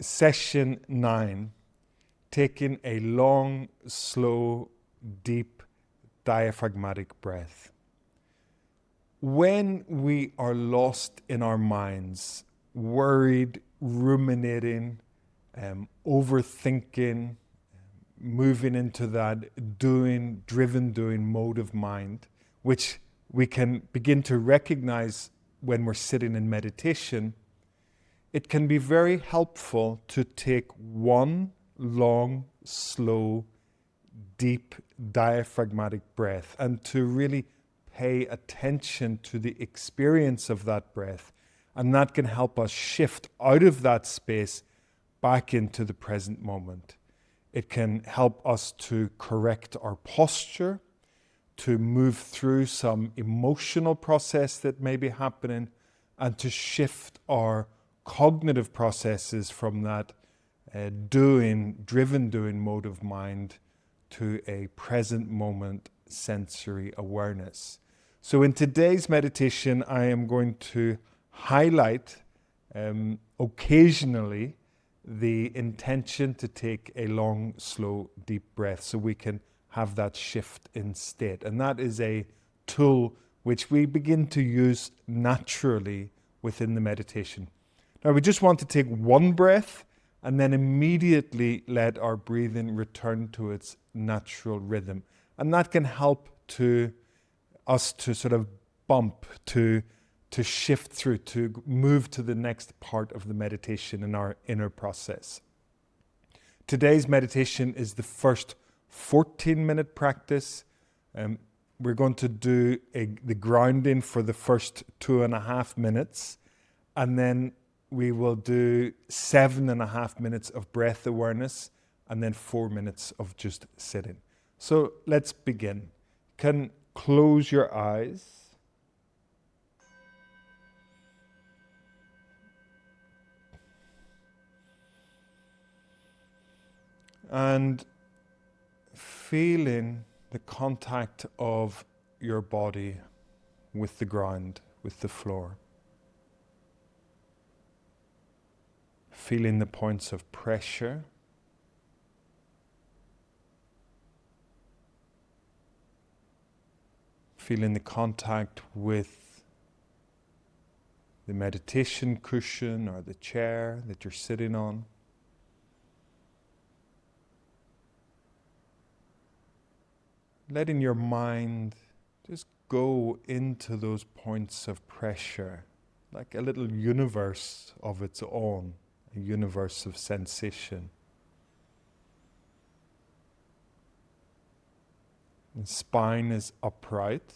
Session 9, taking a long, slow, deep, diaphragmatic breath. When we are lost in our minds, worried, ruminating, overthinking, moving into that driven doing mode of mind, which we can begin to recognize when we're sitting in meditation, it can be very helpful to take one long, slow, deep diaphragmatic breath and to really pay attention to the experience of that breath. And that can help us shift out of that space back into the present moment. It can help us to correct our posture, to move through some emotional process that may be happening, and to shift our cognitive processes from that driven doing mode of mind to a present moment sensory awareness. So in today's meditation, I am going to highlight occasionally the intention to take a long, slow, deep breath so we can have that shift in state. And that is a tool which we begin to use naturally within the meditation. Now we just want to take one breath and then immediately let our breathing return to its natural rhythm. And that can help to us to sort of bump, to shift through, to move to the next part of the meditation in our inner process. Today's meditation is the first 14-minute practice. We're going to do the grounding for the first 2.5 minutes, and then we will do 7.5 minutes of breath awareness, and then 4 minutes of just sitting. So let's begin. You can close your eyes. And feeling the contact of your body with the ground, with the floor. Feeling the points of pressure. Feeling the contact with the meditation cushion or the chair that you're sitting on. Letting your mind just go into those points of pressure, like a little universe of its own, a universe of sensation. The spine is upright.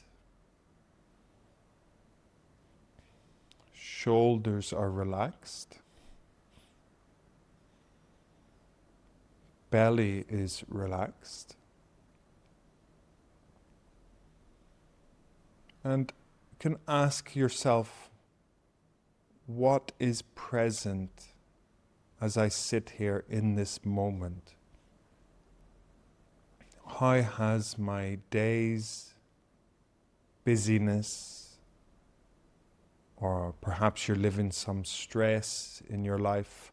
Shoulders are relaxed. Belly is relaxed. And you can ask yourself, what is present as I sit here in this moment? How has my day's busyness, or perhaps you're living some stress in your life,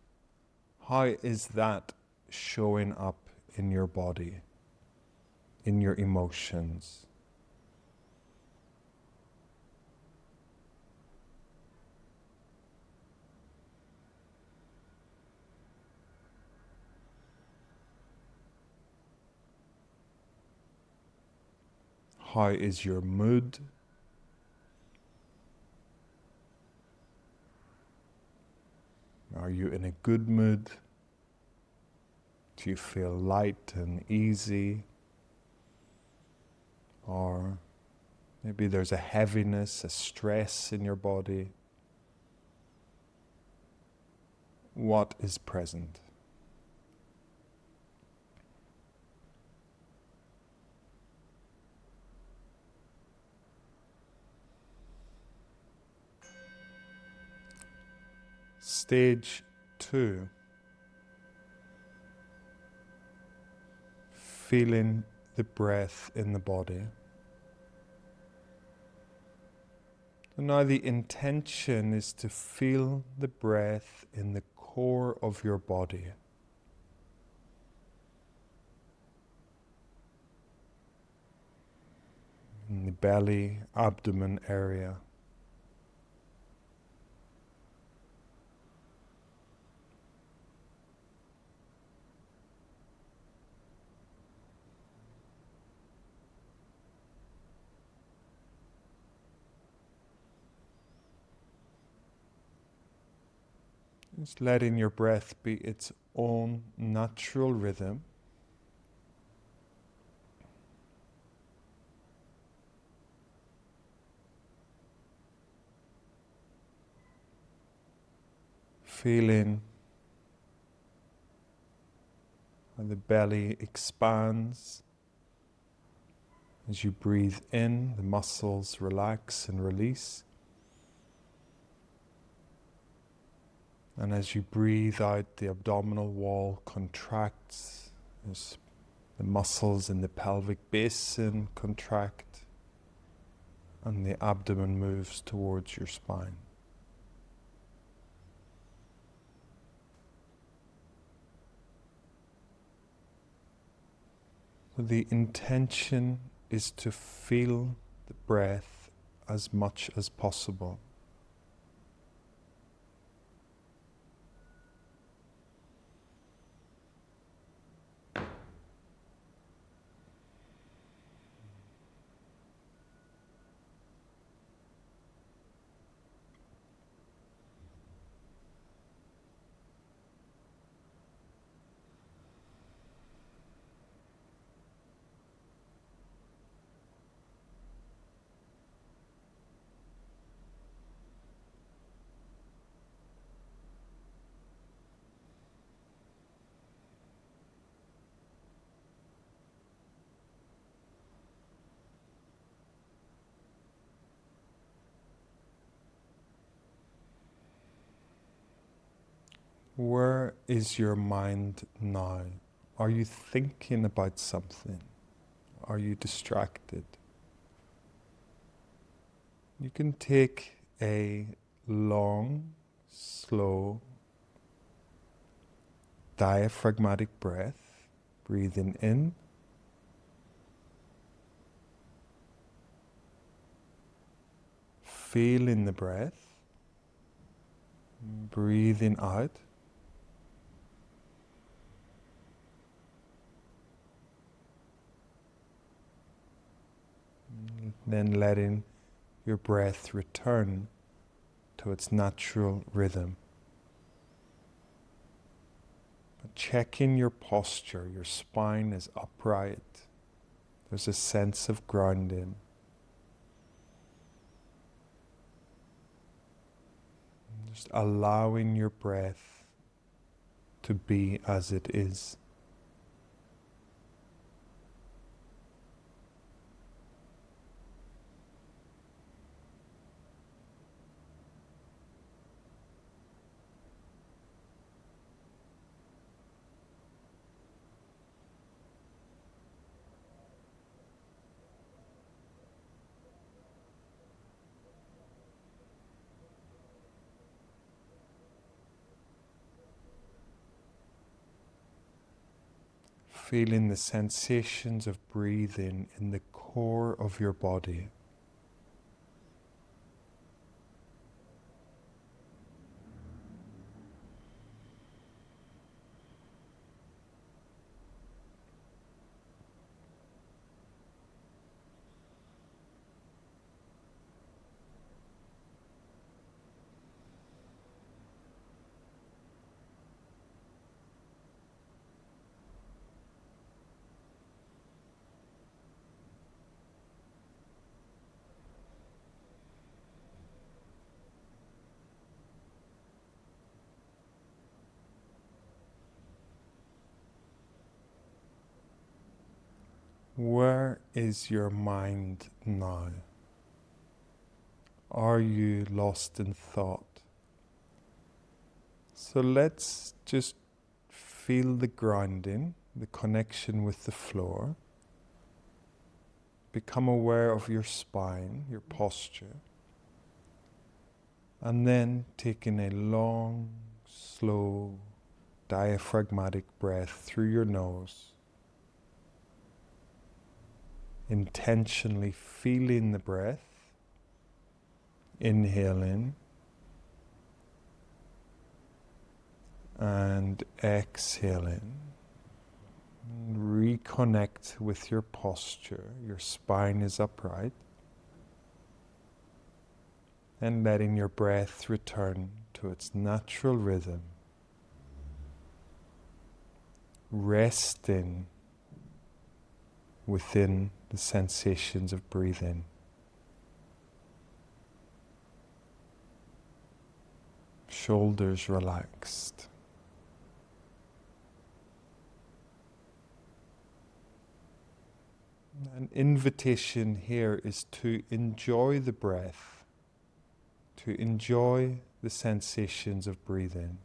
how is that showing up in your body, in your emotions? How is your mood? Are you in a good mood? Do you feel light and easy? Or maybe there's a heaviness, a stress in your body? What is present? Stage 2. Feeling the breath in the body. So now the intention is to feel the breath in the core core of your body. In the belly, abdomen area. Just letting your breath be its own natural rhythm. Feeling how the belly expands. As you breathe in, the muscles relax and release. And as you breathe out, the abdominal wall contracts. As the muscles in the pelvic basin contract. And the abdomen moves towards your spine. The intention is to feel the breath as much as possible. Where is your mind now? Are you thinking about something? Are you distracted? You can take a long, slow, diaphragmatic breath, breathing in, feeling the breath, breathing out. Then letting your breath return to its natural rhythm. Checking your posture, your spine is upright. There's a sense of grounding. Just allowing your breath to be as it is. Feeling the sensations of breathing in the core of your body. Where is your mind now? Are you lost in thought? So let's just feel the grounding, the connection with the floor. Become aware of your spine, your posture. And then taking a long, slow diaphragmatic breath through your nose, intentionally feeling the breath, inhaling and exhaling. Reconnect with your posture. Your spine is upright, and letting your breath return to its natural rhythm, resting within the sensations of breathing. Shoulders relaxed. An invitation here is to enjoy the breath, to enjoy the sensations of breathing.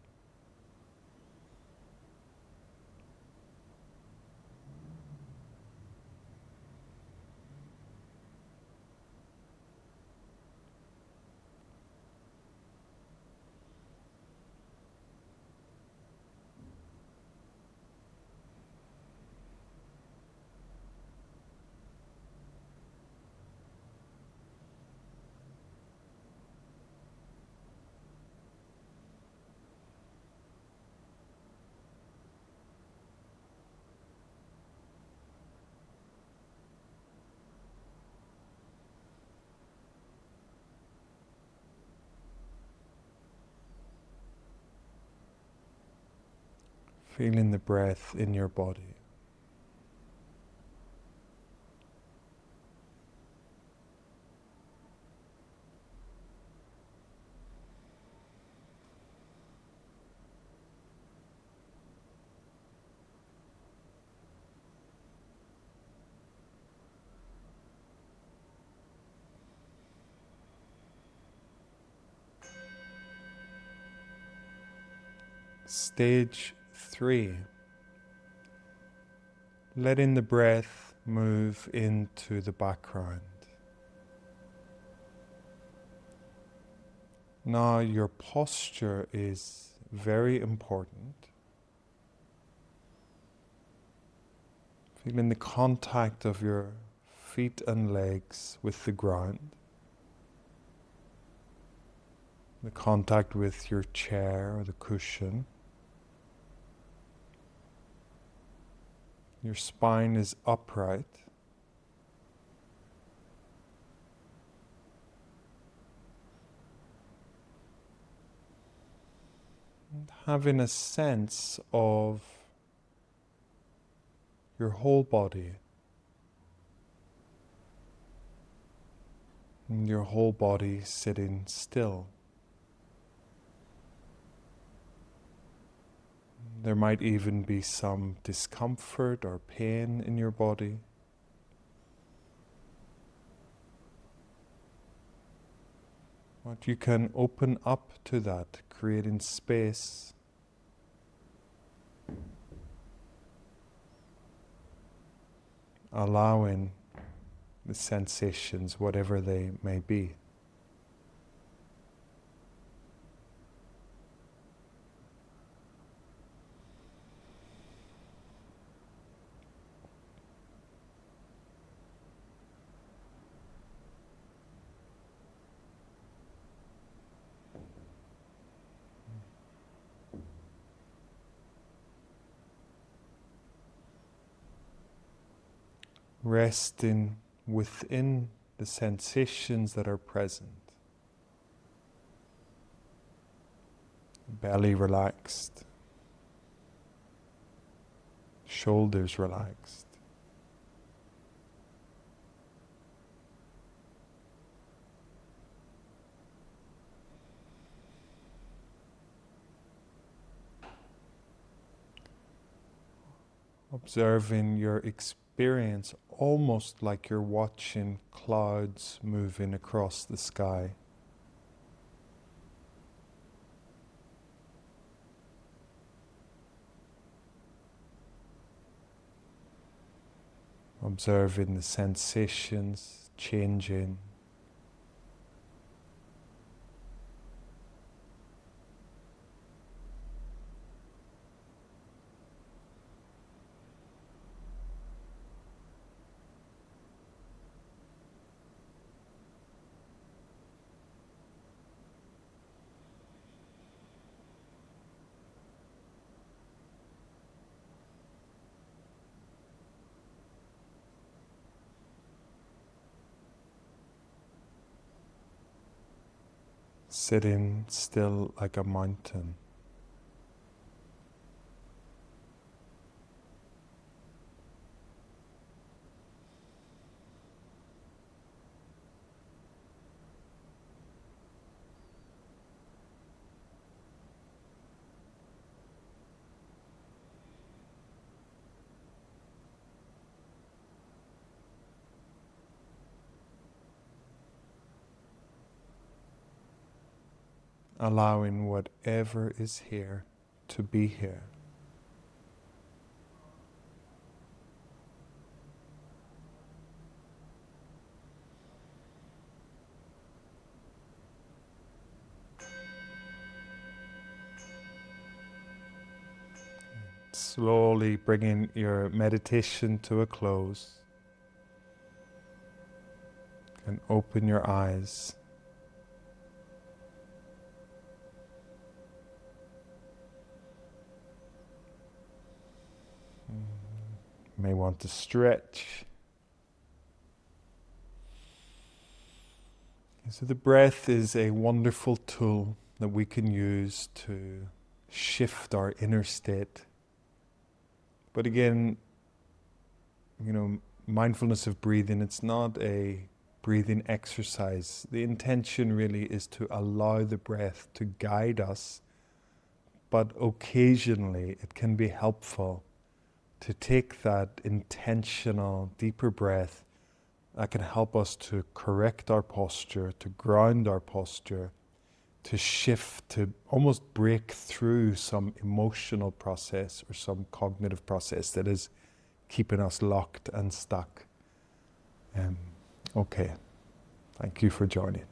Feeling the breath in your body. Stage 3. Letting the breath move into the background. Now your posture is very important. Feeling the contact of your feet and legs with the ground. The contact with your chair or the cushion. Your spine is upright. And having a sense of your whole body. And your whole body sitting still. There might even be some discomfort or pain in your body. But you can open up to that, creating space. Allowing the sensations, whatever they may be. Resting within the sensations that are present. Belly relaxed. Shoulders relaxed. Observing your experience almost like you're watching clouds moving across the sky. Observing the sensations changing. sitting still like a mountain. Allowing whatever is here to be here. Slowly bringing your meditation to a close, and open your eyes. You may want to stretch. So the breath is a wonderful tool that we can use to shift our inner state. But again, mindfulness of breathing, it's not a breathing exercise. The intention really is to allow the breath to guide us, but occasionally it can be helpful to take that intentional, deeper breath that can help us to correct our posture, to ground our posture, to shift, to almost break through some emotional process or some cognitive process that is keeping us locked and stuck. Okay, thank you for joining.